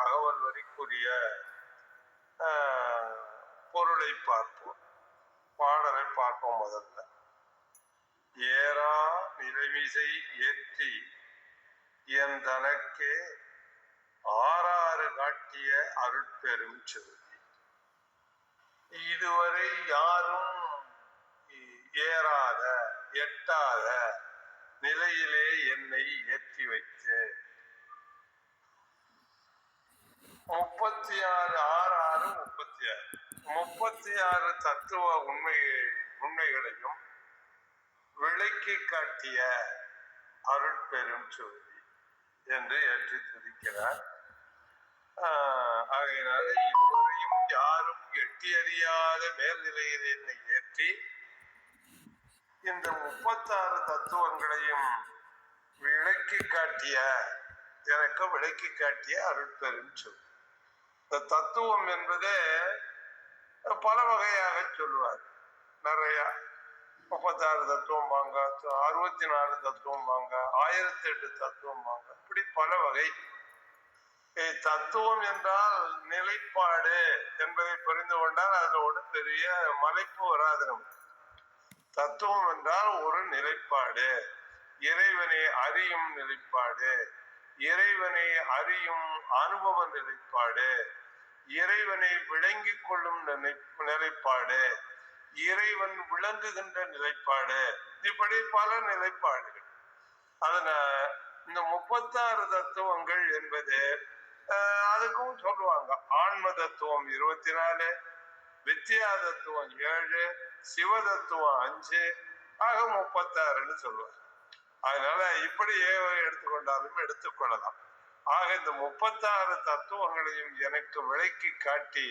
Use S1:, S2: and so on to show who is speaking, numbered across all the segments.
S1: அகவல் வரிக்குரிய பொருளை பார்ப்போம். பாடலை பார்ப்போம். முதல்ல ஏறா நிலைமிசை ஏற்றி என் தனக்கே ஆறாறு காட்டிய அருட்பெரும் செல்வி, இதுவரை யாரும் ஏறாத எட்டாத நிலையிலே என்னை ஏற்றி வைத்து 36 தத்துவ உண்மைகளையும் விளக்கி காட்டிய அருட்பெரும் ஜோதி என்று ஏற்றி துதிக்கிறார். ஆகையினால இதுவரையும் யாரும் எட்டி அறியாத மேல்நிலையில் என்னை ஏற்றி இந்த 36 தத்துவங்களையும் எனக்கு விளக்கி காட்டிய அருட்பெரும் ஜோதி. இந்த தத்துவம் என்பதே பல வகையாக சொல்லுவார். நிறைய 36 தத்துவம் வாங்க, 64 தத்துவம் வாங்க, 1008 தத்துவம் வாங்க, இப்படி பல வகை. தத்துவம் என்றால் நிலைப்பாடு என்பதை புரிந்து கொண்டால் அதோட பெரிய மலைப்பு வராது. தத்துவம் என்றால் ஒரு நிலைப்பாடு, இறைவனை அறியும் நிலைப்பாடு, இறைவனை அறியும் அனுபவ நிலைப்பாடு, இறைவனை விளங்கிக் கொள்ளும் நிலைப்பாடு, இறைவன் விளங்குகின்ற நிலைப்பாடு, இப்படி பல நிலைப்பாடுகள். அதனால இந்த 36 தத்துவங்கள் என்பது அதுக்கும் சொல்லுவாங்க. ஆன்ம தத்துவம் 24, வித்யா தத்துவம் 7, சிவ தத்துவம் 5, ஆக 36ன்னு சொல்லுவாங்க. அதனால இப்படி எடுத்துக்கொண்டாலும் எடுத்துக்கொள்ளலாம். ஆக இந்த 36 தத்துவங்களையும் எனக்கு விளக்கி காட்டி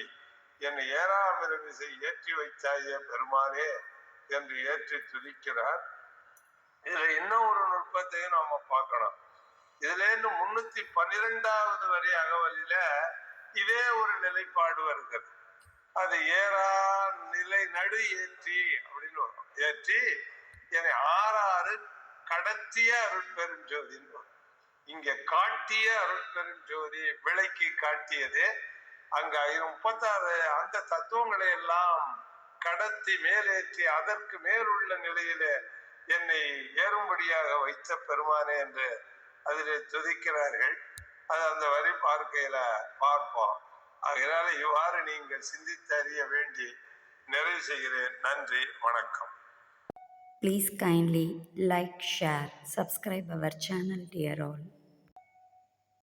S1: என் ஏறாமிரவிசை ஏற்றி வைத்தாயே பெருமானே என்று ஏற்றி துதிக்கிறார். இதுல இன்னும் ஒரு நுட்பத்தையும் நாம பார்க்கணும். இதுல இருந்து 312வது வரி அகவலில இதே ஒரு நிலைப்பாடு வருகிறது. அது ஏறா நிலை நடு ஏற்றி அப்படின்னு வரும். ஏற்றி என்னை 6 கடத்திய அருட்பெரும் ஜோதின்னு வரும். இங்க காட்டிய அருட்பெரும் ஜோதி விளக்கி காட்டியது. அங்க 36 அந்த தத்துவங்களை எல்லாம் கடத்தி மேலேற்றி அதற்கு மேலுள்ள நிலையிலே என்னை ஏறும்படியாக வைத்த பெருமானே என்று அதிலே துதிக்கிறார்கள். அது அந்த வரி பார்க்கையில பார்ப்போம். அதனால இவ்வாறு நீங்கள் சிந்தித்து அறிய வேண்டி நிறைவு செய்கிறேன். நன்றி, வணக்கம்.
S2: Please kindly like, share, subscribe our channel, dear all.